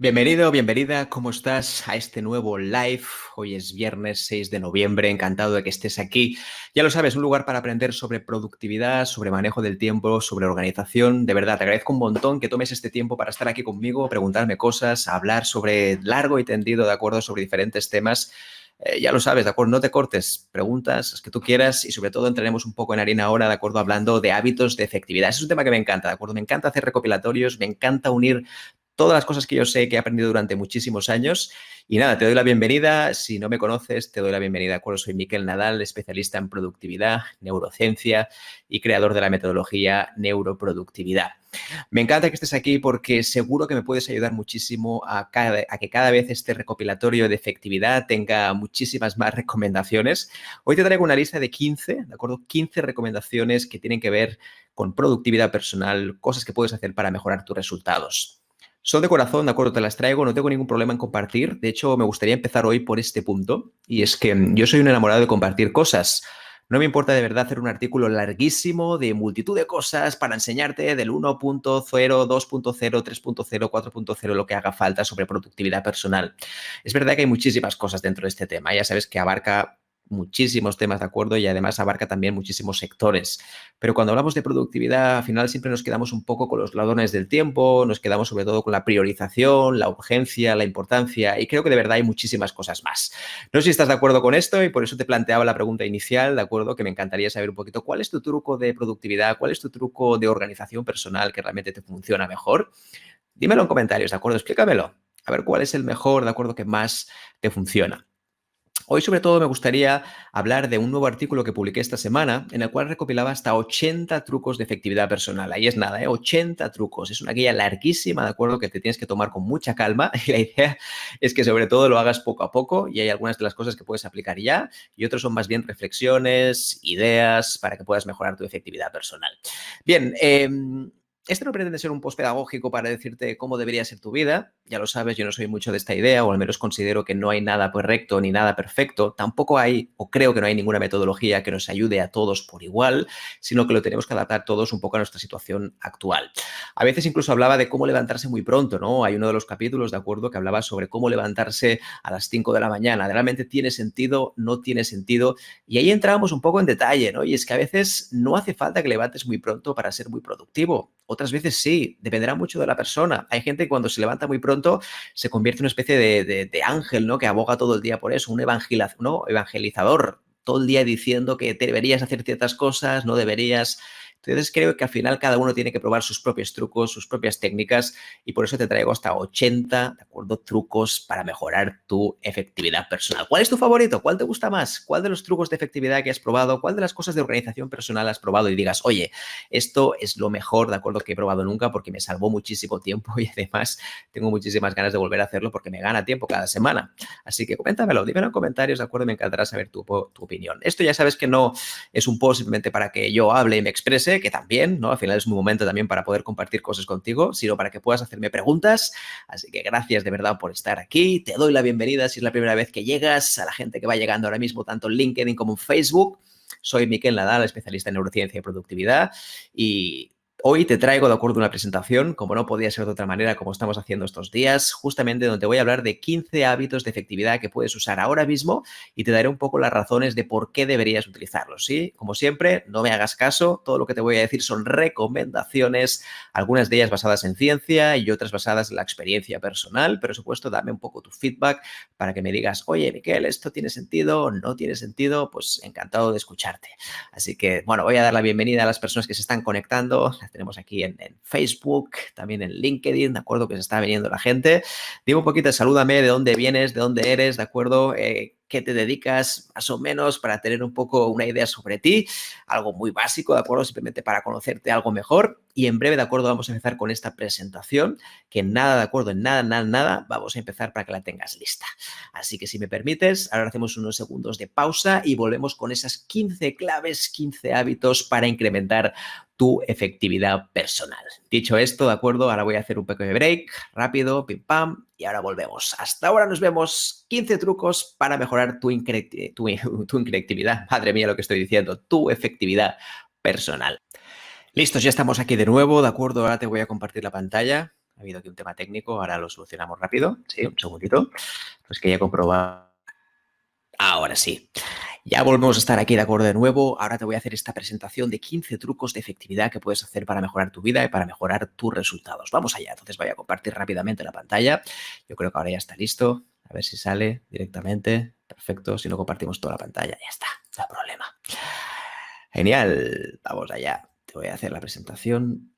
Bienvenido, bienvenida, ¿cómo estás a este nuevo live? Hoy es viernes 6 de noviembre, encantado de que estés aquí. Ya lo sabes, un lugar para aprender sobre productividad, sobre manejo del tiempo, sobre organización. De verdad, te agradezco un montón que tomes este tiempo para estar aquí conmigo, preguntarme cosas, hablar sobre largo y tendido, ¿de acuerdo? Sobre diferentes temas. Ya lo sabes, ¿de acuerdo? No te cortes, preguntas las que tú quieras y sobre todo entraremos un poco en harina ahora, ¿de acuerdo? Hablando de hábitos de efectividad. Ese es un tema que me encanta, ¿de acuerdo? Me encanta hacer recopilatorios, me encanta unir todas las cosas que yo sé que he aprendido durante muchísimos años. Y nada, te doy la bienvenida. Si no me conoces, te doy la bienvenida. De acuerdo, soy Miquel Nadal, especialista en productividad, neurociencia y creador de la metodología neuroproductividad. Me encanta que estés aquí porque seguro que me puedes ayudar muchísimo a que cada vez este recopilatorio de efectividad tenga muchísimas más recomendaciones. Hoy te traigo una lista de 15, ¿de acuerdo? 15 recomendaciones que tienen que ver con productividad personal, cosas que puedes hacer para mejorar tus resultados. Son de corazón, de acuerdo, te las traigo, no tengo ningún problema en compartir. De hecho, me gustaría empezar hoy por este punto, y es que yo soy un enamorado de compartir cosas. No me importa de verdad hacer un artículo larguísimo de multitud de cosas para enseñarte del 1.0, 2.0, 3.0, 4.0, lo que haga falta sobre productividad personal. Es verdad que hay muchísimas cosas dentro de este tema. Ya sabes que abarca muchísimos temas, ¿de acuerdo? Y además abarca también muchísimos sectores. Pero cuando hablamos de productividad, al final siempre nos quedamos un poco con los ladrones del tiempo, nos quedamos sobre todo con la priorización, la urgencia, la importancia, y creo que de verdad hay muchísimas cosas más. No sé si estás de acuerdo con esto y por eso te planteaba la pregunta inicial, ¿de acuerdo? Que me encantaría saber un poquito cuál es tu truco de productividad, cuál es tu truco de organización personal que realmente te funciona mejor. Dímelo en comentarios, ¿de acuerdo? Explícamelo. A ver cuál es el mejor, ¿de acuerdo? Que más te funciona. Hoy, sobre todo, me gustaría hablar de un nuevo artículo que publiqué esta semana en el cual recopilaba hasta 80 trucos de efectividad personal. Ahí es nada, 80 trucos. Es una guía larguísima, ¿de acuerdo? Que te tienes que tomar con mucha calma y la idea es que sobre todo lo hagas poco a poco y hay algunas de las cosas que puedes aplicar ya y otros son más bien reflexiones, ideas para que puedas mejorar tu efectividad personal. Bien, este no pretende ser un post pedagógico para decirte cómo debería ser tu vida. Ya lo sabes, yo no soy mucho de esta idea, o al menos considero que no hay nada correcto ni nada perfecto. Tampoco hay, o creo que no hay ninguna metodología que nos ayude a todos por igual, sino que lo tenemos que adaptar todos un poco a nuestra situación actual. A veces incluso hablaba de cómo levantarse muy pronto, ¿no? Hay uno de los capítulos, de acuerdo, que hablaba sobre cómo levantarse a las 5 de la mañana. ¿Realmente tiene sentido? ¿No tiene sentido? Y ahí entramos un poco en detalle, ¿no? Y es que a veces no hace falta que levantes muy pronto para ser muy productivo. Otras veces sí, dependerá mucho de la persona. Hay gente que cuando se levanta muy pronto se convierte en una especie de ángel, ¿no? Que aboga todo el día por eso, un ¿no? Evangelizador, todo el día diciendo que deberías hacer ciertas cosas, no deberías. Entonces creo que al final cada uno tiene que probar sus propios trucos, sus propias técnicas y por eso te traigo hasta 80, ¿de acuerdo? Trucos para mejorar tu efectividad personal. ¿Cuál es tu favorito? ¿Cuál te gusta más? ¿Cuál de los trucos de efectividad que has probado? ¿Cuál de las cosas de organización personal has probado y digas, oye, esto es lo mejor, ¿de acuerdo? Que he probado nunca porque me salvó muchísimo tiempo y además tengo muchísimas ganas de volver a hacerlo porque me gana tiempo cada semana. Así que coméntamelo, dímelo en comentarios, ¿de acuerdo? Me encantará saber tu opinión. Esto ya sabes que no es un post simplemente para que yo hable y me exprese, que también, ¿no? Al final es un momento también para poder compartir cosas contigo, sino para que puedas hacerme preguntas. Así que gracias de verdad por estar aquí. Te doy la bienvenida si es la primera vez que llegas, a la gente que va llegando ahora mismo tanto en LinkedIn como en Facebook. Soy Miquel Nadal, especialista en neurociencia y productividad y hoy te traigo, de acuerdo, una presentación, como no podía ser de otra manera, como estamos haciendo estos días, justamente donde voy a hablar de 15 hábitos de efectividad que puedes usar ahora mismo y te daré un poco las razones de por qué deberías utilizarlos, ¿sí? Como siempre, no me hagas caso, todo lo que te voy a decir son recomendaciones, algunas de ellas basadas en ciencia y otras basadas en la experiencia personal, pero por supuesto, dame un poco tu feedback para que me digas, oye, Miquel, ¿esto tiene sentido? ¿No tiene sentido? Pues encantado de escucharte. Así que, bueno, voy a dar la bienvenida a las personas que se están conectando. Las tenemos aquí en Facebook, también en LinkedIn, ¿de acuerdo? Que se está viniendo la gente. Dime un poquito, salúdame, de dónde vienes, de dónde eres, ¿de acuerdo? ¿Qué te dedicas más o menos para tener un poco una idea sobre ti? Algo muy básico, ¿de acuerdo? Simplemente para conocerte algo mejor. Y en breve, ¿de acuerdo? Vamos a empezar con esta presentación, que nada, ¿de acuerdo? En nada, nada, nada, vamos a empezar para que la tengas lista. Así que si me permites, ahora hacemos unos segundos de pausa y volvemos con esas 15 claves, 15 hábitos para incrementar tu efectividad personal. Dicho esto, ¿de acuerdo? Ahora voy a hacer un pequeño break, rápido, pim pam, y ahora volvemos. Hasta ahora nos vemos. 15 trucos para mejorar tu increatividad. Madre mía lo que estoy diciendo, tu efectividad personal. Listos, ya estamos aquí de nuevo, ¿de acuerdo? Ahora te voy a compartir la pantalla. Ha habido aquí un tema técnico, ahora lo solucionamos rápido. Sí, un segundito. Pues quería comprobar. Ahora sí. Ya volvemos a estar aquí de acuerdo de nuevo. Ahora te voy a hacer esta presentación de 15 trucos de efectividad que puedes hacer para mejorar tu vida y para mejorar tus resultados. Vamos allá. Entonces voy a compartir rápidamente la pantalla. Yo creo que ahora ya está listo. A ver si sale directamente. Perfecto. Si no compartimos toda la pantalla, ya está. No hay problema. Genial. Vamos allá. Te voy a hacer la presentación.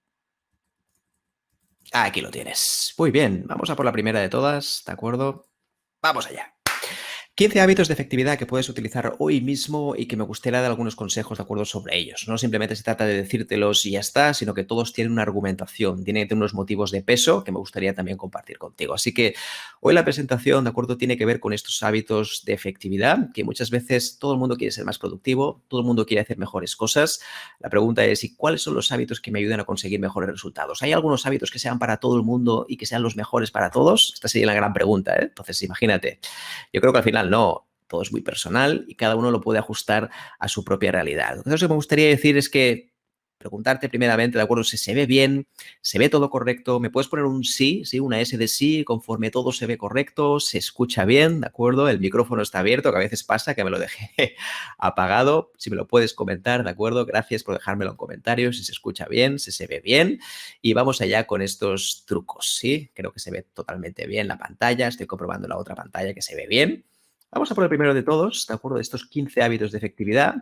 Aquí lo tienes. Muy bien. Vamos a por la primera de todas. ¿De acuerdo? Vamos allá. 15 hábitos de efectividad que puedes utilizar hoy mismo y que me gustaría dar algunos consejos de acuerdo sobre ellos. No simplemente se trata de decírtelos y ya está, sino que todos tienen una argumentación, tienen unos motivos de peso que me gustaría también compartir contigo. Así que hoy la presentación, de acuerdo, tiene que ver con estos hábitos de efectividad, que muchas veces todo el mundo quiere ser más productivo, todo el mundo quiere hacer mejores cosas. La pregunta es, ¿y cuáles son los hábitos que me ayudan a conseguir mejores resultados? ¿Hay algunos hábitos que sean para todo el mundo y que sean los mejores para todos? Esta sería la gran pregunta, ¿eh? Entonces, imagínate. Yo creo que al final no, todo es muy personal y cada uno lo puede ajustar a su propia realidad. Entonces, lo que me gustaría decir es que preguntarte primeramente, ¿de acuerdo? Si se ve bien, se ve todo correcto, me puedes poner un sí, sí, una S de sí, conforme todo se ve correcto, se escucha bien, ¿de acuerdo? El micrófono está abierto, que a veces pasa que me lo dejé apagado. Si me lo puedes comentar, ¿de acuerdo? Gracias por dejármelo en comentarios, si se escucha bien, si se ve bien. Y vamos allá con estos trucos, ¿sí? Creo que se ve totalmente bien la pantalla, estoy comprobando la otra pantalla que se ve bien. Vamos a por el primero de todos, ¿de acuerdo? De estos 15 hábitos de efectividad.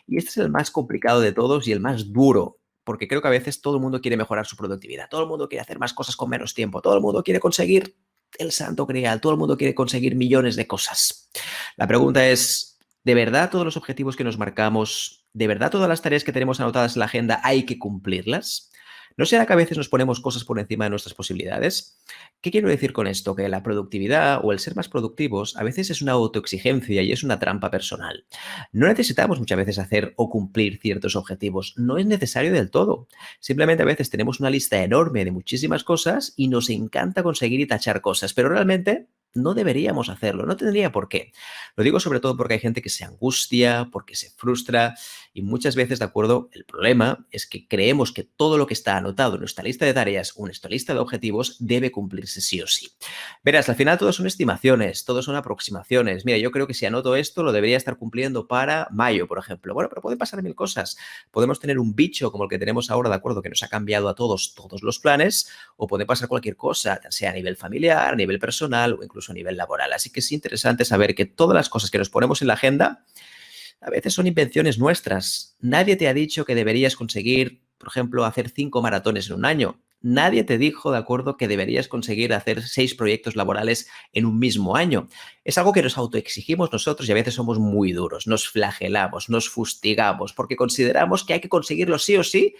Y este es el más complicado de todos y el más duro, porque creo que a veces todo el mundo quiere mejorar su productividad, todo el mundo quiere hacer más cosas con menos tiempo, todo el mundo quiere conseguir el santo grial, todo el mundo quiere conseguir millones de cosas. La pregunta es, ¿de verdad todos los objetivos que nos marcamos, de verdad todas las tareas que tenemos anotadas en la agenda hay que cumplirlas? ¿No será que a veces nos ponemos cosas por encima de nuestras posibilidades? ¿Qué quiero decir con esto? Que la productividad o el ser más productivos a veces es una autoexigencia y es una trampa personal. No necesitamos muchas veces hacer o cumplir ciertos objetivos, no es necesario del todo. Simplemente a veces tenemos una lista enorme de muchísimas cosas y nos encanta conseguir y tachar cosas, pero realmente no deberíamos hacerlo, no tendría por qué. Lo digo sobre todo porque hay gente que se angustia, porque se frustra y muchas veces, de acuerdo, el problema es que creemos que todo lo que está anotado en nuestra lista de tareas o en nuestra lista de objetivos debe cumplirse sí o sí. Verás, al final todo son estimaciones, todo son aproximaciones. Mira, yo creo que si anoto esto lo debería estar cumpliendo para mayo, por ejemplo. Bueno, pero pueden pasar mil cosas. Podemos tener un bicho como el que tenemos ahora, de acuerdo, que nos ha cambiado a todos los planes, o puede pasar cualquier cosa, sea a nivel familiar, a nivel personal o incluso a nivel laboral. Así que es interesante saber que todas las cosas que nos ponemos en la agenda a veces son invenciones nuestras. Nadie te ha dicho que deberías conseguir, por ejemplo, hacer 5 maratones en un año. Nadie te dijo, de acuerdo, que deberías conseguir hacer 6 proyectos laborales en un mismo año. Es algo que nos autoexigimos nosotros y a veces somos muy duros. Nos flagelamos, nos fustigamos porque consideramos que hay que conseguirlo sí o sí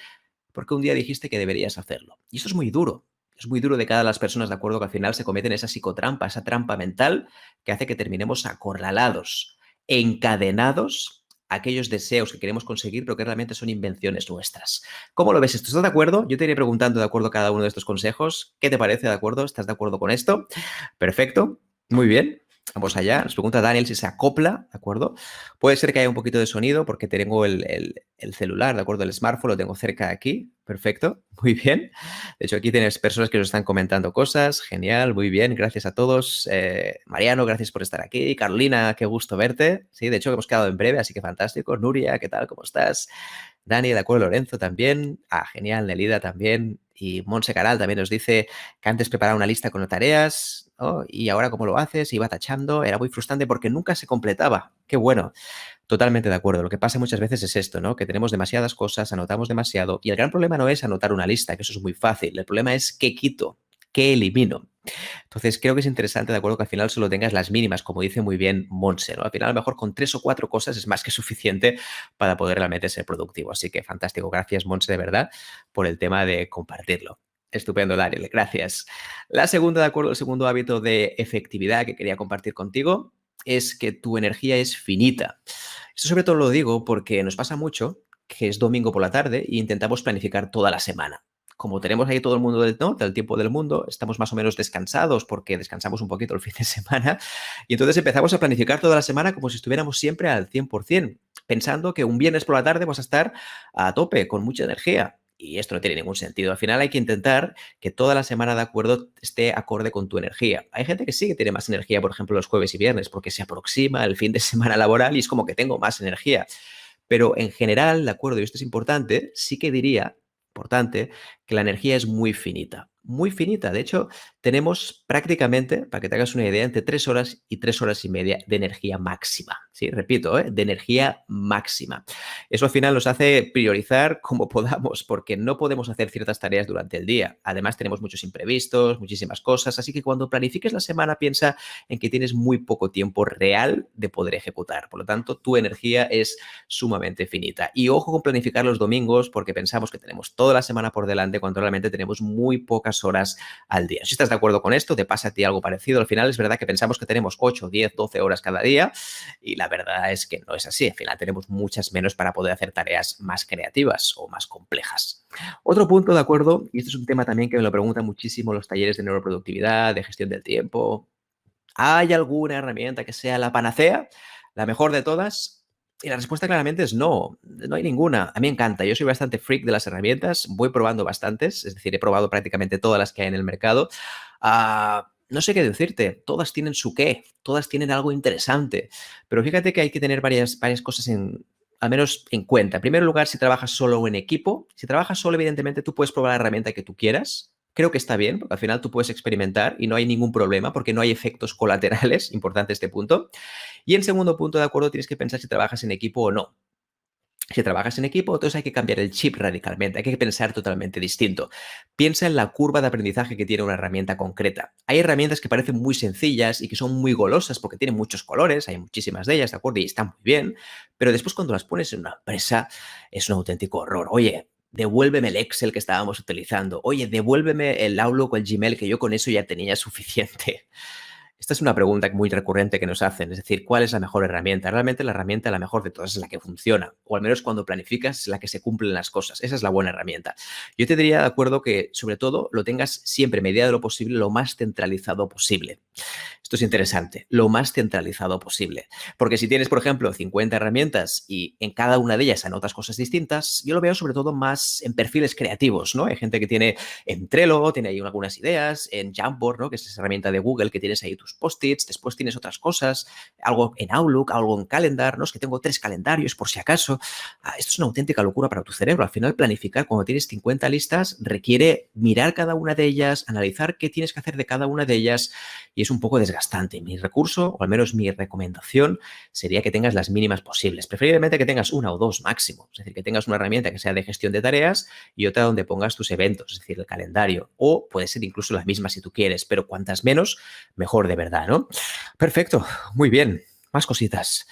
porque un día dijiste que deberías hacerlo. Y esto es muy duro. Es muy duro de cada las personas, de acuerdo, que al final se cometen esa psicotrampa, esa trampa mental que hace que terminemos acorralados, encadenados a aquellos deseos que queremos conseguir, pero que realmente son invenciones nuestras. ¿Cómo lo ves esto? ¿Estás de acuerdo? Yo te iré preguntando, de acuerdo, a cada uno de estos consejos. ¿Qué te parece, de acuerdo? ¿Estás de acuerdo con esto? Perfecto. Muy bien. Vamos allá. Nos pregunta Daniel si se acopla, ¿de acuerdo? Puede ser que haya un poquito de sonido porque tengo el celular, ¿de acuerdo? El smartphone lo tengo cerca de aquí. Perfecto. Muy bien. De hecho, aquí tienes personas que nos están comentando cosas. Genial. Muy bien. Gracias a todos. Mariano, gracias por estar aquí. Carolina, qué gusto verte. Sí, de hecho, hemos quedado en breve, así que fantástico. Nuria, ¿qué tal? ¿Cómo estás? Dani, de acuerdo, Lorenzo también. Ah, genial. Nelida también. Y Monse Caral también nos dice que antes preparaba una lista con tareas, ¿no? Y ahora cómo lo haces, iba tachando, era muy frustrante porque nunca se completaba. Qué bueno. Totalmente de acuerdo. Lo que pasa muchas veces es esto, ¿no? Que tenemos demasiadas cosas, anotamos demasiado y el gran problema no es anotar una lista, que eso es muy fácil. El problema es qué quito, qué elimino. Entonces, creo que es interesante, de acuerdo, que al final solo tengas las mínimas, como dice muy bien Monse, ¿no? Al final, a lo mejor con 3 o 4 cosas es más que suficiente para poder realmente ser productivo. Así que fantástico. Gracias, Monse, de verdad, por el tema de compartirlo. Estupendo, Daniel. Gracias. La segunda, de acuerdo, el segundo hábito de efectividad que quería compartir contigo es que tu energía es finita. Esto sobre todo lo digo porque nos pasa mucho que es domingo por la tarde e intentamos planificar toda la semana. Como tenemos ahí todo el mundo del tiempo del mundo, estamos más o menos descansados porque descansamos un poquito el fin de semana y entonces empezamos a planificar toda la semana como si estuviéramos siempre al 100%, pensando que un viernes por la tarde vas a estar a tope, con mucha energía. Y esto no tiene ningún sentido. Al final hay que intentar que toda la semana, de acuerdo, esté acorde con tu energía. Hay gente que sí que tiene más energía, por ejemplo, los jueves y viernes, porque se aproxima el fin de semana laboral y es como que tengo más energía. Pero en general, de acuerdo, y esto es importante, sí que diría, importante, que la energía es muy finita. Muy finita. De hecho, tenemos prácticamente, para que te hagas una idea, entre 3 horas y 3 horas y media de energía máxima. Sí, repito, de energía máxima. Eso al final nos hace priorizar como podamos, porque no podemos hacer ciertas tareas durante el día. Además, tenemos muchos imprevistos, muchísimas cosas. Así que cuando planifiques la semana, piensa en que tienes muy poco tiempo real de poder ejecutar. Por lo tanto, tu energía es sumamente finita. Y ojo con planificar los domingos porque pensamos que tenemos toda la semana por delante cuando realmente tenemos muy pocas horas al día. Si estás de acuerdo con esto, te pasa a ti algo parecido. Al final es verdad que pensamos que tenemos 8, 10, 12 horas cada día y la verdad es que no es así. Al final tenemos muchas menos para poder hacer tareas más creativas o más complejas. Otro punto, de acuerdo, y esto es un tema también que me lo preguntan muchísimo los talleres de neuroproductividad, de gestión del tiempo. ¿Hay alguna herramienta que sea la panacea, la mejor de todas? Y la respuesta claramente es no, no hay ninguna. A mí me encanta, yo soy bastante freak de las herramientas, voy probando bastantes, es decir, he probado prácticamente todas las que hay en el mercado. No sé qué decirte, todas tienen su qué, todas tienen algo interesante, pero fíjate que hay que tener varias cosas al menos en cuenta. En primer lugar, si trabajas solo en equipo, si trabajas solo, evidentemente tú puedes probar la herramienta que tú quieras. Creo que está bien, porque al final tú puedes experimentar y no hay ningún problema, porque no hay efectos colaterales, importante este punto. Y en segundo punto, de acuerdo, tienes que pensar si trabajas en equipo o no. Si trabajas en equipo, entonces hay que cambiar el chip radicalmente, hay que pensar totalmente distinto. Piensa en la curva de aprendizaje que tiene una herramienta concreta. Hay herramientas que parecen muy sencillas y que son muy golosas porque tienen muchos colores, hay muchísimas de ellas, ¿de acuerdo? Y están muy bien, pero después cuando las pones en una empresa es un auténtico horror. Oye, devuélveme el Excel que estábamos utilizando. Oye, devuélveme el Outlook o el Gmail que yo con eso ya tenía suficiente. Esta es una pregunta muy recurrente que nos hacen, es decir, ¿cuál es la mejor herramienta? Realmente la herramienta, la mejor de todas, es la que funciona, o al menos cuando planificas es la que se cumplen las cosas. Esa es la buena herramienta. Yo te diría, de acuerdo, que sobre todo lo tengas siempre, en medida de lo posible, lo más centralizado posible. Esto es interesante, lo más centralizado posible. Porque si tienes, por ejemplo, 50 herramientas y en cada una de ellas anotas cosas distintas, yo lo veo sobre todo más en perfiles creativos, ¿no? Hay gente que tiene en Trello, tiene ahí algunas ideas, en Jamboard, ¿no? Que es esa herramienta de Google que tienes ahí tus post-its, después tienes otras cosas, algo en Outlook, algo en Calendar, ¿no? Es que tengo 3 calendarios por si acaso. Esto es una auténtica locura para tu cerebro. Al final, planificar cuando tienes 50 listas requiere mirar cada una de ellas, analizar qué tienes que hacer de cada una de ellas y es un poco desgastante. Mi recurso, o al menos mi recomendación, sería que tengas las mínimas posibles. Preferiblemente que tengas una o dos máximo. Es decir, que tengas una herramienta que sea de gestión de tareas y otra donde pongas tus eventos, es decir, el calendario. O puede ser incluso la misma si tú quieres, pero cuantas menos, mejor de verdad, ¿no? Perfecto, muy bien. Más cositas.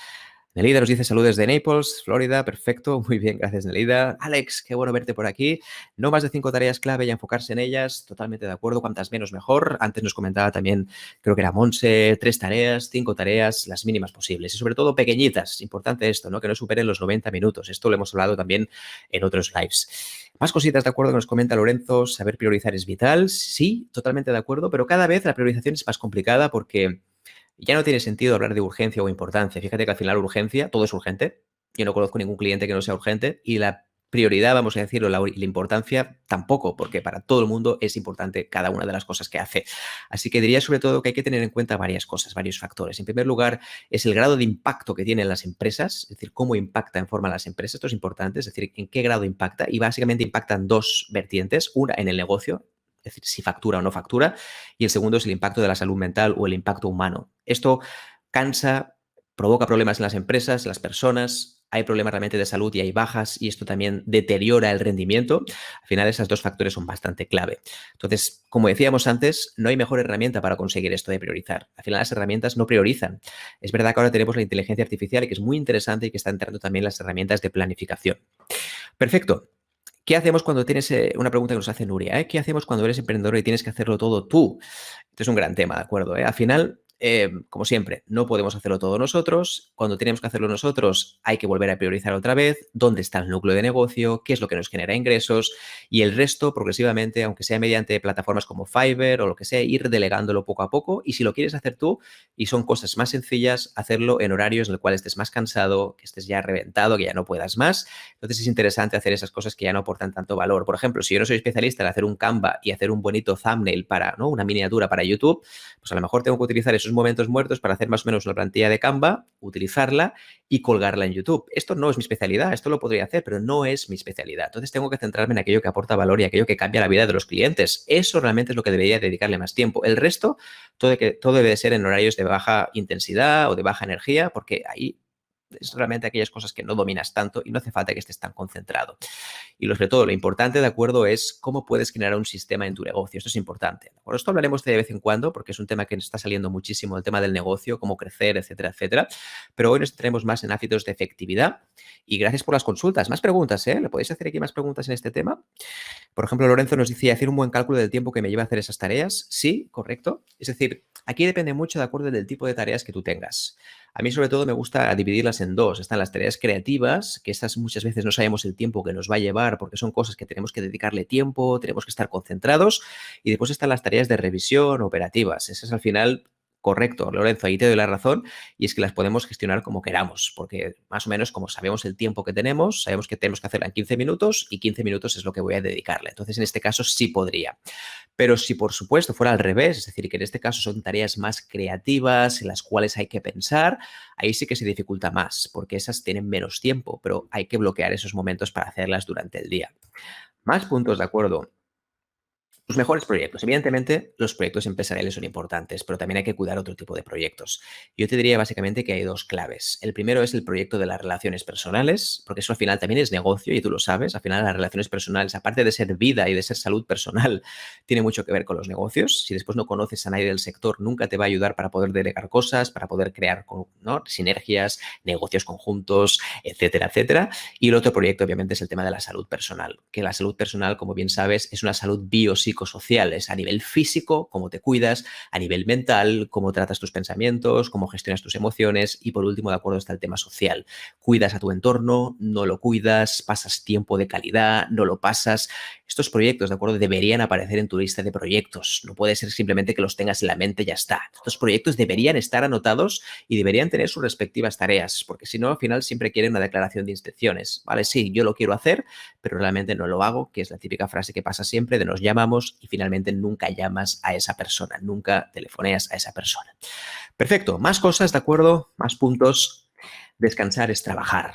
Nelida nos dice saludos de Naples, Florida, perfecto, muy bien, gracias Nelida. Alex, qué bueno verte por aquí. No más de 5 tareas clave y enfocarse en ellas, totalmente de acuerdo, cuantas menos mejor. Antes nos comentaba también, creo que era Monse, 3 tareas, 5 tareas, las mínimas posibles y sobre todo pequeñitas, importante esto, ¿no? Que no superen los 90 minutos, esto lo hemos hablado también en otros lives. Más cositas, de acuerdo, que nos comenta Lorenzo, saber priorizar es vital, sí, totalmente de acuerdo, pero cada vez la priorización es más complicada porque ya no tiene sentido hablar de urgencia o importancia. Fíjate que al final urgencia, todo es urgente. Yo no conozco ningún cliente que no sea urgente y la prioridad, vamos a decirlo, la importancia tampoco, porque para todo el mundo es importante cada una de las cosas que hace. Así que diría sobre todo que hay que tener en cuenta varias cosas, varios factores. En primer lugar, es el grado de impacto que tienen las empresas, es decir, cómo impacta en forma las empresas. Esto es importante, es decir, en qué grado impacta. Y básicamente impactan dos vertientes, una en el negocio, es decir, si factura o no factura, y el segundo es el impacto de la salud mental o el impacto humano. Esto cansa, provoca problemas en las empresas, en las personas, hay problemas realmente de salud y hay bajas y esto también deteriora el rendimiento. Al final, esos dos factores son bastante clave. Entonces, como decíamos antes, no hay mejor herramienta para conseguir esto de priorizar. Al final, las herramientas no priorizan. Es verdad que ahora tenemos la inteligencia artificial y que es muy interesante y que está entrando también las herramientas de planificación. Perfecto. ¿Qué hacemos cuando tienes una pregunta que nos hace Nuria? ¿Qué hacemos cuando eres emprendedor y tienes que hacerlo todo tú? Este es un gran tema, ¿de acuerdo? Al final, como siempre, no podemos hacerlo todo nosotros. Cuando tenemos que hacerlo nosotros, hay que volver a priorizar otra vez dónde está el núcleo de negocio, qué es lo que nos genera ingresos y el resto progresivamente, aunque sea mediante plataformas como Fiverr o lo que sea, ir delegándolo poco a poco. Y si lo quieres hacer tú y son cosas más sencillas, hacerlo en horarios en el cual estés más cansado, que estés ya reventado, que ya no puedas más. Entonces es interesante hacer esas cosas que ya no aportan tanto valor. Por ejemplo, si yo no soy especialista en hacer un Canva y hacer un bonito thumbnail para, ¿no?, una miniatura para YouTube, pues a lo mejor tengo que utilizar esos momentos muertos para hacer más o menos una plantilla de Canva, utilizarla y colgarla en YouTube. Esto no es mi especialidad, esto lo podría hacer, pero no es mi especialidad. Entonces tengo que centrarme en aquello que aporta valor y aquello que cambia la vida de los clientes. Eso realmente es lo que debería dedicarle más tiempo. El resto, todo debe de ser en horarios de baja intensidad o de baja energía, porque ahí es realmente aquellas cosas que no dominas tanto y no hace falta que estés tan concentrado. Y sobre todo, lo importante, ¿de acuerdo?, es cómo puedes generar un sistema en tu negocio. Esto es importante. ¿De acuerdo? Esto hablaremos de vez en cuando porque es un tema que nos está saliendo muchísimo, el tema del negocio, cómo crecer, etcétera, etcétera. Pero hoy nos centraremos más en ámbitos de efectividad. Y gracias por las consultas. Más preguntas, ¿eh? ¿Le podéis hacer aquí más preguntas en este tema? Por ejemplo, Lorenzo nos dice, ¿hacer un buen cálculo del tiempo que me lleva a hacer esas tareas? Sí, correcto. Es decir, aquí depende mucho de acuerdo del tipo de tareas que tú tengas. A mí, sobre todo, me gusta dividirlas en dos. Están las tareas creativas, que estas muchas veces no sabemos el tiempo que nos va a llevar porque son cosas que tenemos que dedicarle tiempo, tenemos que estar concentrados. Y después están las tareas de revisión operativas. Esas al final, correcto, Lorenzo, ahí te doy la razón, y es que las podemos gestionar como queramos, porque más o menos como sabemos el tiempo que tenemos, sabemos que tenemos que hacerla en 15 minutos y 15 minutos es lo que voy a dedicarle. Entonces, en este caso sí podría. Pero si por supuesto fuera al revés, es decir, que en este caso son tareas más creativas en las cuales hay que pensar, ahí sí que se dificulta más, porque esas tienen menos tiempo, pero hay que bloquear esos momentos para hacerlas durante el día. Más puntos, de acuerdo. Los mejores proyectos. Evidentemente, los proyectos empresariales son importantes, pero también hay que cuidar otro tipo de proyectos. Yo te diría básicamente que hay dos claves. El primero es el proyecto de las relaciones personales, porque eso al final también es negocio y tú lo sabes. Al final las relaciones personales, aparte de ser vida y de ser salud personal, tiene mucho que ver con los negocios. Si después no conoces a nadie del sector, nunca te va a ayudar para poder delegar cosas, para poder crear, ¿no?, sinergias, negocios conjuntos, etcétera, etcétera. Y el otro proyecto, obviamente, es el tema de la salud personal, que la salud personal, como bien sabes, es una salud biopsicosocial, es a nivel físico, cómo te cuidas, a nivel mental, cómo tratas tus pensamientos, cómo gestionas tus emociones y, por último, de acuerdo, está el tema social. Cuidas a tu entorno, no lo cuidas, pasas tiempo de calidad, no lo pasas. Estos proyectos, de acuerdo, deberían aparecer en tu lista de proyectos. No puede ser simplemente que los tengas en la mente y ya está. Estos proyectos deberían estar anotados y deberían tener sus respectivas tareas, porque si no, al final siempre quieren una declaración de intenciones. Vale, sí, yo lo quiero hacer, pero realmente no lo hago, que es la típica frase que pasa siempre de nos llamamos y finalmente nunca llamas a esa persona, nunca telefoneas a esa persona. Perfecto, más cosas, ¿de acuerdo? Más puntos. Descansar es trabajar.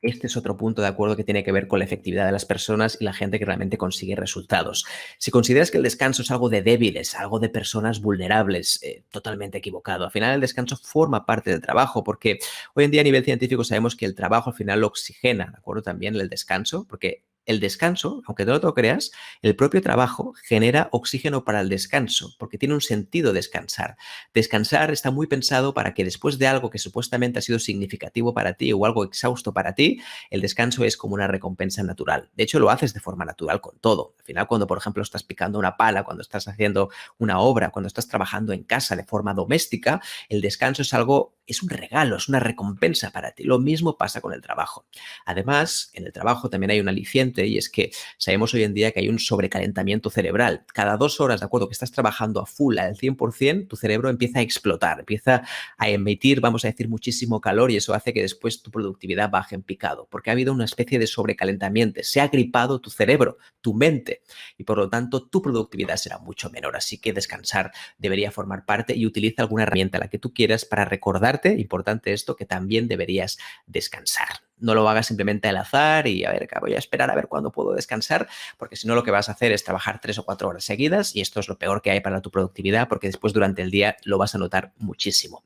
Este es otro punto, de acuerdo, que tiene que ver con la efectividad de las personas y la gente que realmente consigue resultados. Si consideras que el descanso es algo de débiles, algo de personas vulnerables, totalmente equivocado. Al final el descanso forma parte del trabajo porque hoy en día a nivel científico sabemos que el trabajo al final lo oxigena, ¿de acuerdo? También el descanso, porque el descanso, aunque no lo creas, el propio trabajo genera oxígeno para el descanso, porque tiene un sentido descansar. Descansar está muy pensado para que después de algo que supuestamente ha sido significativo para ti o algo exhausto para ti, el descanso es como una recompensa natural. De hecho, lo haces de forma natural con todo. Al final, cuando, por ejemplo, estás picando una pala, cuando estás haciendo una obra, cuando estás trabajando en casa de forma doméstica, el descanso es algo, es un regalo, es una recompensa para ti. Lo mismo pasa con el trabajo. Además, en el trabajo también hay un aliciente y es que sabemos hoy en día que hay un sobrecalentamiento cerebral. Cada 2 horas, de acuerdo, que estás trabajando a full, al 100%, tu cerebro empieza a explotar, empieza a emitir, vamos a decir, muchísimo calor y eso hace que después tu productividad baje en picado, porque ha habido una especie de sobrecalentamiento, se ha gripado tu cerebro, tu mente y por lo tanto tu productividad será mucho menor. Así que descansar debería formar parte y utiliza alguna herramienta, la que tú quieras, para recordarte, importante esto, que también deberías descansar. No lo hagas simplemente al azar y a ver, voy a esperar a ver cuándo puedo descansar, porque si no lo que vas a hacer es trabajar 3 o 4 horas seguidas y esto es lo peor que hay para tu productividad porque después durante el día lo vas a notar muchísimo.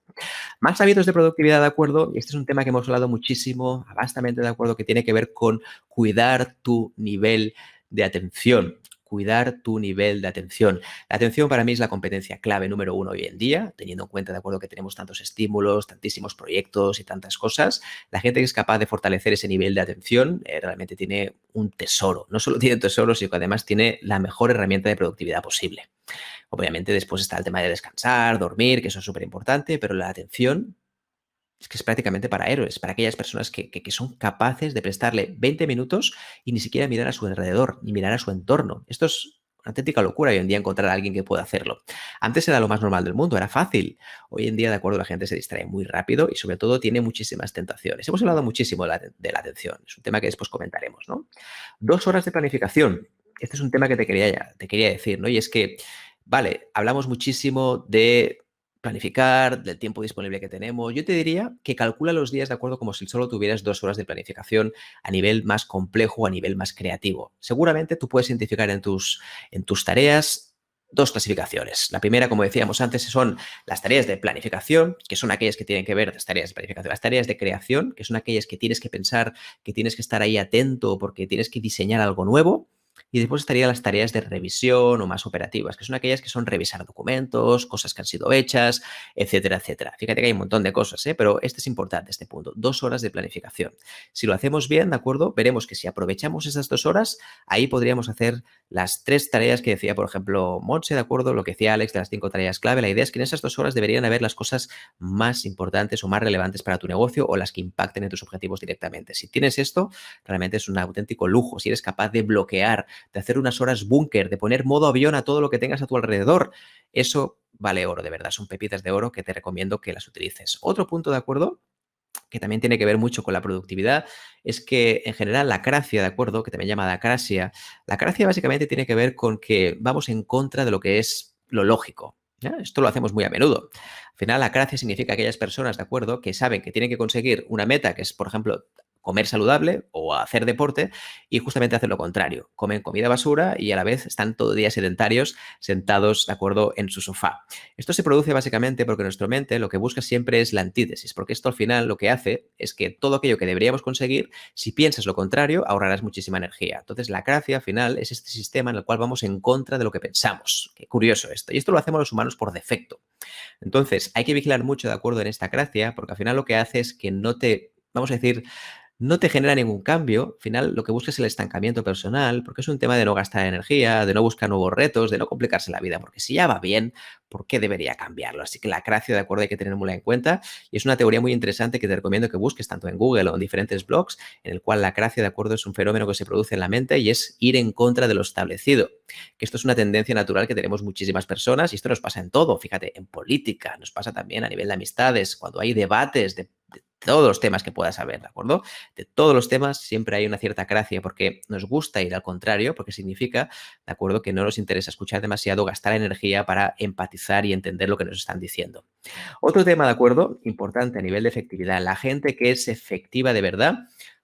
Más hábitos de productividad, de acuerdo, y este es un tema que hemos hablado muchísimo, bastante de acuerdo, que tiene que ver con cuidar tu nivel de atención. cuidar tu nivel de atención. La atención para mí es la competencia clave número uno hoy en día, teniendo en cuenta, de acuerdo, que tenemos tantos estímulos, tantísimos proyectos y tantas cosas. La gente que es capaz de fortalecer ese nivel de atención realmente tiene un tesoro. No solo tiene un tesoro, sino que además tiene la mejor herramienta de productividad posible. Obviamente después está el tema de descansar, dormir, que eso es súper importante, pero la atención es que es prácticamente para héroes, para aquellas personas que son capaces de prestarle 20 minutos y ni siquiera mirar a su alrededor, ni mirar a su entorno. Esto es una auténtica locura hoy en día encontrar a alguien que pueda hacerlo. Antes era lo más normal del mundo, era fácil. Hoy en día, de acuerdo, la gente se distrae muy rápido y sobre todo tiene muchísimas tentaciones. Hemos hablado muchísimo de la atención, es un tema que después comentaremos, ¿no? 2 horas de planificación. Este es un tema que te quería decir, ¿no? Y es que, vale, hablamos muchísimo de planificar, del tiempo disponible que tenemos. Yo te diría que calcula los días de acuerdo como si solo tuvieras 2 horas de planificación a nivel más complejo, a nivel más creativo. Seguramente tú puedes identificar en tus tareas dos clasificaciones. La primera, como decíamos antes, son las tareas de planificación, que son aquellas que tienen que ver, las tareas de planificación, las tareas de creación, que son aquellas que tienes que pensar, que tienes que estar ahí atento porque tienes que diseñar algo nuevo. Y después estarían las tareas de revisión o más operativas, que son aquellas que son revisar documentos, cosas que han sido hechas, etcétera, etcétera. Fíjate que hay un montón de cosas, pero este es importante, este punto. 2 horas de planificación. Si lo hacemos bien, ¿de acuerdo? Veremos que si aprovechamos esas 2 horas, ahí podríamos hacer las 3 tareas que decía, por ejemplo, Montse, ¿de acuerdo? Lo que decía Alex de las 5 tareas clave. La idea es que en esas 2 horas deberían haber las cosas más importantes o más relevantes para tu negocio o las que impacten en tus objetivos directamente. Si tienes esto, realmente es un auténtico lujo. Si eres capaz de bloquear, de hacer unas horas búnker, de poner modo avión a todo lo que tengas a tu alrededor. Eso vale oro, de verdad. Son pepitas de oro que te recomiendo que las utilices. Otro punto, ¿de acuerdo?, que también tiene que ver mucho con la productividad, es que en general la acracia, ¿de acuerdo?, que también llama la acracia básicamente tiene que ver con que vamos en contra de lo que es lo lógico. ¿Ya? Esto lo hacemos muy a menudo. Al final, la acracia significa aquellas personas, ¿de acuerdo?, que saben que tienen que conseguir una meta que es, por ejemplo, comer saludable o hacer deporte y justamente hacen lo contrario. Comen comida basura y a la vez están todo el día sedentarios, sentados, ¿de acuerdo?, en su sofá. Esto se produce básicamente porque nuestra mente lo que busca siempre es la antítesis, porque esto al final lo que hace es que todo aquello que deberíamos conseguir, si piensas lo contrario, ahorrarás muchísima energía. Entonces, la acracia al final es este sistema en el cual vamos en contra de lo que pensamos. Qué curioso esto. Y esto lo hacemos los humanos por defecto. Entonces, hay que vigilar mucho, de acuerdo, en esta acracia, porque al final lo que hace es que no te, vamos a decir, no te genera ningún cambio. Al final, lo que buscas es el estancamiento personal, porque es un tema de no gastar energía, de no buscar nuevos retos, de no complicarse la vida, porque si ya va bien, ¿por qué debería cambiarlo? Así que la acracia, de acuerdo, hay que tenerla en cuenta y es una teoría muy interesante que te recomiendo que busques tanto en Google o en diferentes blogs, en el cual la acracia, de acuerdo, es un fenómeno que se produce en la mente y es ir en contra de lo establecido. Que esto es una tendencia natural que tenemos muchísimas personas y esto nos pasa en todo, fíjate, en política, nos pasa también a nivel de amistades, cuando hay debates de todos los temas que puedas haber, ¿de acuerdo? De todos los temas siempre hay una cierta acracia porque nos gusta ir al contrario, porque significa, ¿de acuerdo?, que no nos interesa escuchar demasiado, gastar energía para empatizar y entender lo que nos están diciendo. Otro tema, ¿de acuerdo?, importante a nivel de efectividad. La gente que es efectiva de verdad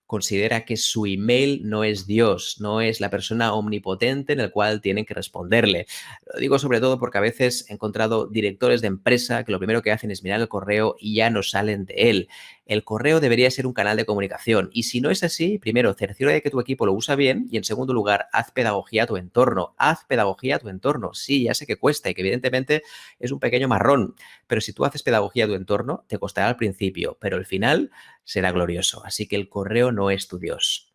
considera que su email no es Dios, no es la persona omnipotente en el cual tienen que responderle. Lo digo sobre todo porque a veces he encontrado directores de empresa que lo primero que hacen es mirar el correo y ya no salen de él. El correo debería ser un canal de comunicación y si no es así, primero, cerciora de que tu equipo lo usa bien y en segundo lugar, haz pedagogía a tu entorno. Haz pedagogía a tu entorno. Sí, ya sé que cuesta y que evidentemente es un pequeño marrón, pero si tú haces pedagogía a tu entorno, te costará al principio, pero al final será glorioso. Así que el correo no es tu Dios.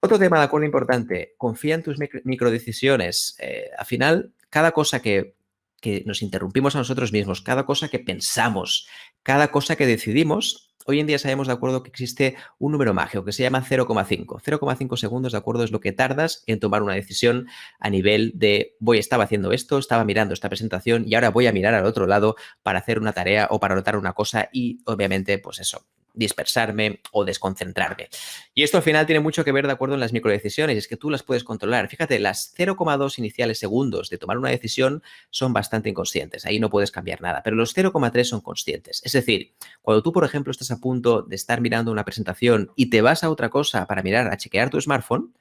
Otro tema de acuerdo importante, confía en tus microdecisiones. Al final, cada cosa que nos interrumpimos a nosotros mismos, cada cosa que pensamos, cada cosa que decidimos, hoy en día sabemos de acuerdo que existe un número mágico que se llama 0,5. 0,5 segundos de acuerdo es lo que tardas en tomar una decisión a nivel de estaba haciendo esto, estaba mirando esta presentación y ahora voy a mirar al otro lado para hacer una tarea o para anotar una cosa y obviamente pues eso, dispersarme o desconcentrarme. Y esto al final tiene mucho que ver de acuerdo en las microdecisiones, es que tú las puedes controlar. Fíjate, las 0,2 iniciales segundos de tomar una decisión son bastante inconscientes, ahí no puedes cambiar nada, pero los 0,3 son conscientes. Es decir, cuando tú, por ejemplo, estás a punto de estar mirando una presentación y te vas a otra cosa para mirar, a chequear tu smartphone,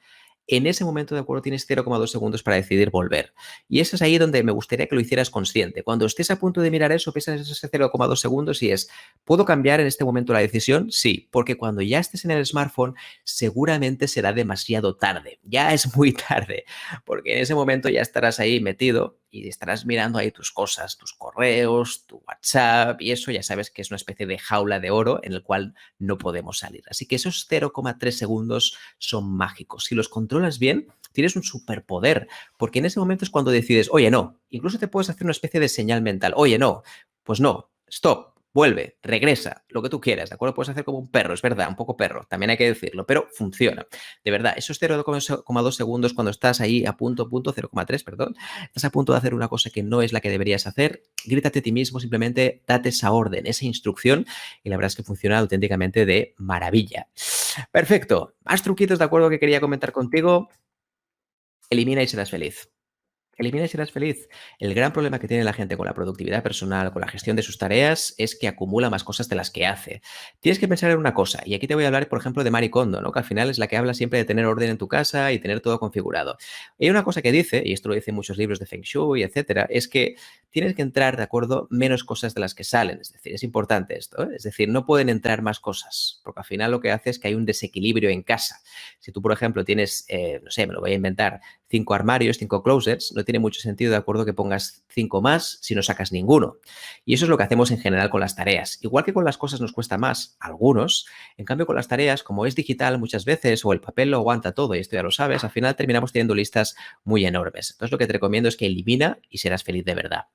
en ese momento, de acuerdo, tienes 0,2 segundos para decidir volver. Y eso es ahí donde me gustaría que lo hicieras consciente. Cuando estés a punto de mirar eso, piensas ese 0,2 segundos y es, ¿puedo cambiar en este momento la decisión? Sí, porque cuando ya estés en el smartphone, seguramente será demasiado tarde. Ya es muy tarde, porque en ese momento ya estarás ahí metido y estarás mirando ahí tus cosas, tus correos, tu WhatsApp y eso ya sabes que es una especie de jaula de oro en el cual no podemos salir. Así que esos 0,3 segundos son mágicos. Si los controlas bien, tienes un superpoder, porque en ese momento es cuando decides, oye, no, incluso te puedes hacer una especie de señal mental, oye, no, pues no, stop, vuelve, regresa, lo que tú quieras, ¿de acuerdo? Puedes hacer como un perro, es verdad, un poco perro, también hay que decirlo, pero funciona. De verdad, esos 0,2 segundos cuando estás ahí a punto, 0,3, perdón, estás a punto de hacer una cosa que no es la que deberías hacer, grítate a ti mismo, simplemente date esa orden, esa instrucción y la verdad es que funciona auténticamente de maravilla. Perfecto. Más truquitos, de acuerdo, que quería comentar contigo. Elimina y serás feliz. Elimina y serás feliz. El gran problema que tiene la gente con la productividad personal, con la gestión de sus tareas, es que acumula más cosas de las que hace. Tienes que pensar en una cosa, y aquí te voy a hablar, por ejemplo, de Marie Kondo, ¿no? Que al final es la que habla siempre de tener orden en tu casa y tener todo configurado. Y hay una cosa que dice, y esto lo dicen muchos libros de Feng Shui, etcétera, es que tienes que entrar, ¿de acuerdo?, menos cosas de las que salen. Es decir, es importante esto, ¿eh? Es decir, no pueden entrar más cosas, porque al final lo que hace es que hay un desequilibrio en casa. Si tú, por ejemplo, tienes, no sé, me lo voy a inventar, 5 armarios, 5 closets, no tiene mucho sentido, de acuerdo, que pongas 5 más si no sacas ninguno. Y eso es lo que hacemos en general con las tareas. Igual que con las cosas nos cuesta más, algunos, en cambio con las tareas, como es digital muchas veces o el papel lo aguanta todo, y esto ya lo sabes, al final terminamos teniendo listas muy enormes. Entonces lo que te recomiendo es que elimina y serás feliz de verdad.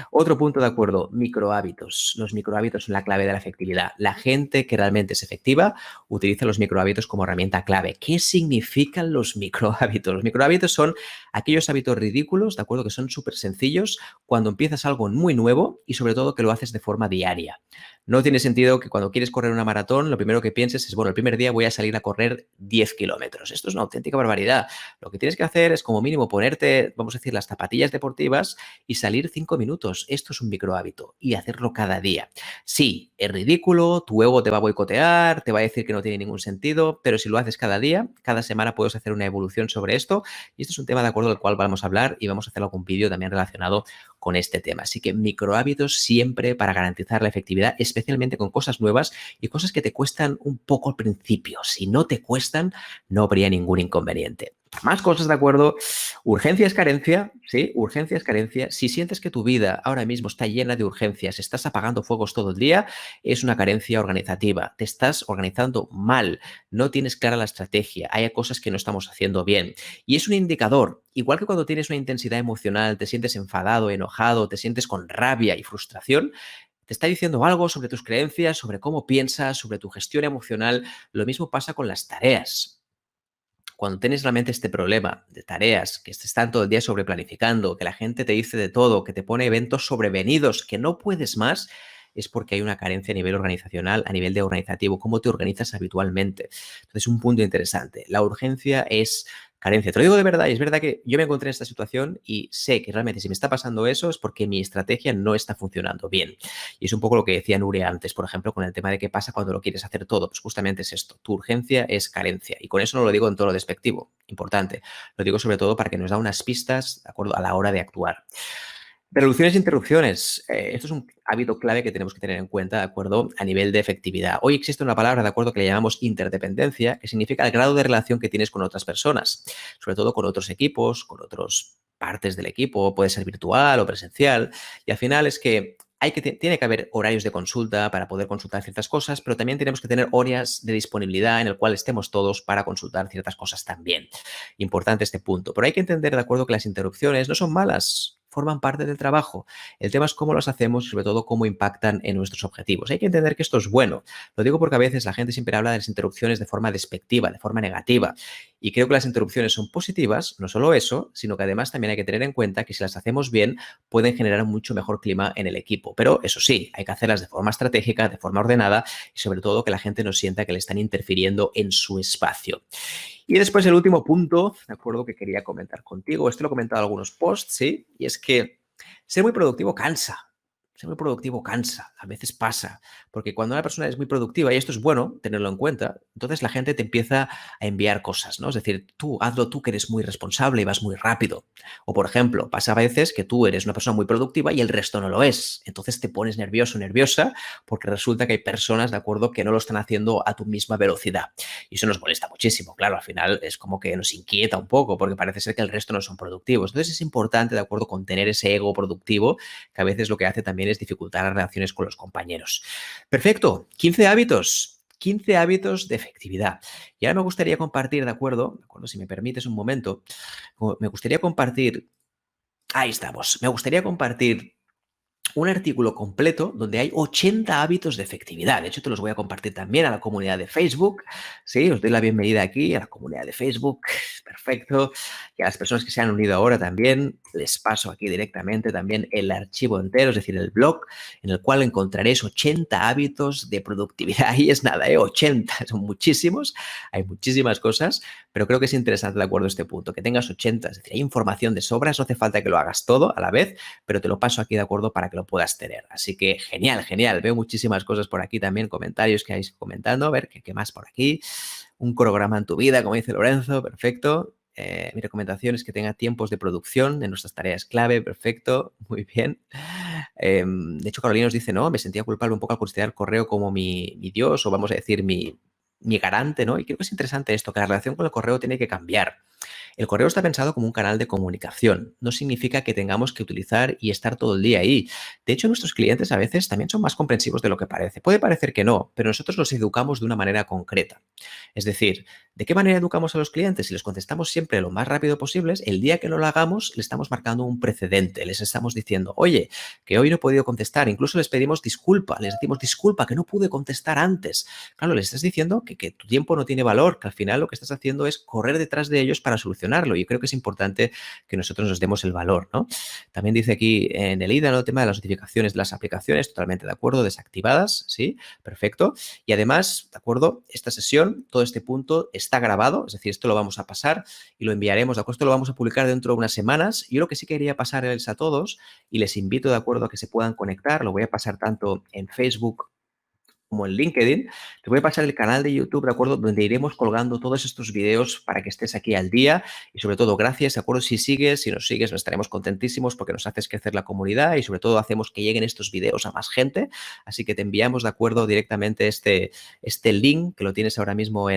Otro punto de acuerdo, microhábitos. Los microhábitos son la clave de la efectividad. La gente que realmente es efectiva utiliza los microhábitos como herramienta clave. ¿Qué significan los microhábitos? Los microhábitos son aquellos hábitos ridículos, ¿de acuerdo? Que son súper sencillos cuando empiezas algo muy nuevo y sobre todo que lo haces de forma diaria. No tiene sentido que cuando quieres correr una maratón, lo primero que pienses es, bueno, el primer día voy a salir a correr 10 kilómetros. Esto es una auténtica barbaridad. Lo que tienes que hacer es como mínimo ponerte, vamos a decir, las zapatillas deportivas y salir 5 minutos. Esto es un microhábito y hacerlo cada día. Sí, es ridículo, tu ego te va a boicotear, te va a decir que no tiene ningún sentido, pero si lo haces cada día, cada semana puedes hacer una evolución sobre esto y esto es un tema de acuerdo del cual vamos a hablar y vamos a hacer algún vídeo también relacionado con este tema. Así que microhábitos siempre para garantizar la efectividad, especialmente con cosas nuevas y cosas que te cuestan un poco al principio. Si no te cuestan, no habría ningún inconveniente. Más cosas, ¿de acuerdo? Urgencia es carencia, ¿sí? Urgencia es carencia. Si sientes que tu vida ahora mismo está llena de urgencias, estás apagando fuegos todo el día, es una carencia organizativa. Te estás organizando mal, no tienes clara la estrategia, hay cosas que no estamos haciendo bien. Y es un indicador, igual que cuando tienes una intensidad emocional, te sientes enfadado, enojado, te sientes con rabia y frustración, te está diciendo algo sobre tus creencias, sobre cómo piensas, sobre tu gestión emocional. Lo mismo pasa con las tareas. Cuando tienes realmente este problema de tareas, que te están todo el día sobreplanificando, que la gente te dice de todo, que te pone eventos sobrevenidos, que no puedes más, es porque hay una carencia a nivel organizacional, a nivel de organizativo, cómo te organizas habitualmente. Entonces, un punto interesante. La urgencia es carencia. Te lo digo de verdad, y es verdad que yo me encontré en esta situación y sé que realmente si me está pasando eso es porque mi estrategia no está funcionando bien. Y es un poco lo que decía Nuria antes, por ejemplo, con el tema de qué pasa cuando lo quieres hacer todo. Pues justamente es esto. Tu urgencia es carencia. Y con eso no lo digo en tono despectivo. Importante. Lo digo sobre todo para que nos da unas pistas, ¿de acuerdo?, a la hora de actuar. Reducciones e interrupciones. Esto es un hábito clave que tenemos que tener en cuenta, ¿de acuerdo?, a nivel de efectividad. Hoy existe una palabra, ¿de acuerdo?, que le llamamos interdependencia, que significa el grado de relación que tienes con otras personas, sobre todo con otros equipos, con otras partes del equipo, puede ser virtual o presencial, y al final es que tiene que haber horarios de consulta para poder consultar ciertas cosas, pero también tenemos que tener horas de disponibilidad en el cual estemos todos para consultar ciertas cosas también. Importante este punto. Pero hay que entender, de acuerdo, que las interrupciones no son malas, forman parte del trabajo. El tema es cómo las hacemos y sobre todo cómo impactan en nuestros objetivos. Hay que entender que esto es bueno. Lo digo porque a veces la gente siempre habla de las interrupciones de forma despectiva, de forma negativa. Y creo que las interrupciones son positivas, no solo eso, sino que además también hay que tener en cuenta que si las hacemos bien pueden generar un mucho mejor clima en el equipo. Pero eso sí, hay que hacerlas de forma estratégica, de forma ordenada y sobre todo que la gente no sienta que le están interfiriendo en su espacio. Y después el último punto, de acuerdo, que quería comentar contigo, esto lo he comentado en algunos posts, ¿sí? Y es que ser muy productivo cansa. ser muy productivo cansa, a veces pasa, porque cuando una persona es muy productiva, y esto es bueno tenerlo en cuenta, entonces la gente te empieza a enviar cosas, ¿no? Es decir, tú hazlo tú que eres muy responsable y vas muy rápido. O por ejemplo, pasa a veces que tú eres una persona muy productiva y el resto no lo es. Entonces te pones nervioso, nerviosa, porque resulta que hay personas, ¿de acuerdo?, que no lo están haciendo a tu misma velocidad. Y eso nos molesta muchísimo. Claro, al final es como que nos inquieta un poco, porque parece ser que el resto no son productivos. Entonces es importante, ¿de acuerdo?, con tener ese ego productivo, que a veces lo que hace también es dificultar las relaciones con los compañeros. Perfecto, 15 hábitos. 15 hábitos de efectividad. Y ahora me gustaría compartir, ¿de acuerdo? ¿De acuerdo? Si me permites un momento, me gustaría compartir, ahí estamos, me gustaría compartir un artículo completo donde hay 80 hábitos de efectividad. De hecho, te los voy a compartir también a la comunidad de Facebook. Sí, os doy la bienvenida aquí a la comunidad de Facebook. Perfecto. Y a las personas que se han unido ahora también, les paso aquí directamente también el archivo entero, es decir, el blog, en el cual encontraréis 80 hábitos de productividad. Ahí es nada, 80, son muchísimos, hay muchísimas cosas, pero creo que es interesante, de acuerdo, este punto, que tengas 80, es decir, hay información de sobras, no hace falta que lo hagas todo a la vez, pero te lo paso aquí, de acuerdo, para que lo puedas tener. Así que genial, genial. Veo muchísimas cosas por aquí también, comentarios que vais comentando. A ver, ¿qué más por aquí? Un cronograma en tu vida, como dice Lorenzo, perfecto. Mi recomendación es que tenga tiempos de producción en nuestras tareas clave, perfecto, muy bien. De hecho, Carolina nos dice, no, me sentía culpable un poco al considerar correo como mi Dios o vamos a decir mi garante, ¿no? Y creo que es interesante esto, que la relación con el correo tiene que cambiar. El correo está pensado como un canal de comunicación. No significa que tengamos que utilizar y estar todo el día ahí. De hecho, nuestros clientes a veces también son más comprensivos de lo que parece. Puede parecer que no, pero nosotros los educamos de una manera concreta. Es decir, ¿de qué manera educamos a los clientes? Si les contestamos siempre lo más rápido posible, el día que no lo hagamos, le estamos marcando un precedente. Les estamos diciendo, oye, que hoy no he podido contestar. Incluso les pedimos disculpa. Les decimos, disculpa, que no pude contestar antes. Claro, les estás diciendo que tu tiempo no tiene valor, que al final lo que estás haciendo es correr detrás de ellos para solucionarlo. Y creo que es importante que nosotros nos demos el valor, ¿no? También dice aquí en el IDA, ¿no?, el tema de las notificaciones de las aplicaciones, totalmente de acuerdo, desactivadas, ¿sí? Perfecto. Y además, ¿de acuerdo? Esta sesión, todo este punto está grabado, es decir, esto lo vamos a pasar y lo enviaremos, ¿de acuerdo? Esto lo vamos a publicar dentro de unas semanas. Yo lo que sí quería pasar es a todos y les invito, ¿de acuerdo?, a que se puedan conectar. Lo voy a pasar tanto en Facebook como en LinkedIn. Te voy a pasar el canal de YouTube, ¿de acuerdo?, donde iremos colgando todos estos videos para que estés aquí al día y sobre todo gracias, ¿de acuerdo? Si sigues, si nos sigues, estaremos contentísimos porque nos haces crecer la comunidad y sobre todo hacemos que lleguen estos videos a más gente. Así que te enviamos, ¿de acuerdo?, directamente este link que lo tienes ahora mismo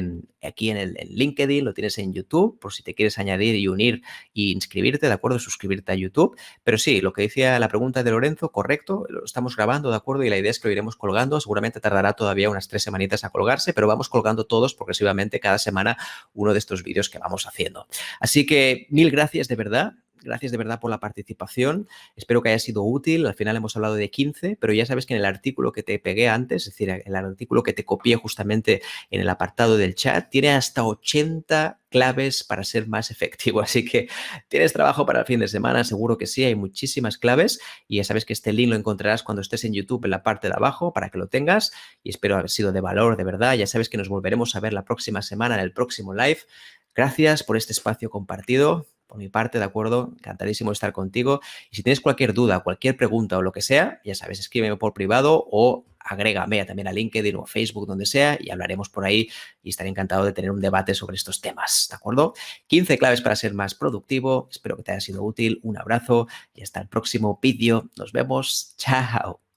aquí en LinkedIn, lo tienes en YouTube, por si te quieres añadir y unir e inscribirte, ¿de acuerdo?, suscribirte a YouTube. Pero sí, lo que decía la pregunta de Lorenzo, correcto, lo estamos grabando, ¿de acuerdo? Y la idea es que lo iremos colgando, seguramente tardará todavía unas 3 semanitas a colgarse, pero vamos colgando todos progresivamente cada semana uno de estos vídeos que vamos haciendo. Así que mil gracias de verdad. Gracias de verdad por la participación. Espero que haya sido útil. Al final hemos hablado de 15, pero ya sabes que en el artículo que te pegué antes, es decir, en el artículo que te copié justamente en el apartado del chat, tiene hasta 80 claves para ser más efectivo. Así que tienes trabajo para el fin de semana, seguro que sí, hay muchísimas claves y ya sabes que este link lo encontrarás cuando estés en YouTube en la parte de abajo para que lo tengas y espero haber sido de valor, de verdad. Ya sabes que nos volveremos a ver la próxima semana en el próximo live. Gracias por este espacio compartido. Por mi parte, ¿de acuerdo? Encantadísimo de estar contigo. Y si tienes cualquier duda, cualquier pregunta o lo que sea, ya sabes, escríbeme por privado o agrégame también a LinkedIn o a Facebook, donde sea, y hablaremos por ahí y estaré encantado de tener un debate sobre estos temas, ¿de acuerdo? 15 claves para ser más productivo. Espero que te haya sido útil. Un abrazo y hasta el próximo vídeo. Nos vemos. Chao.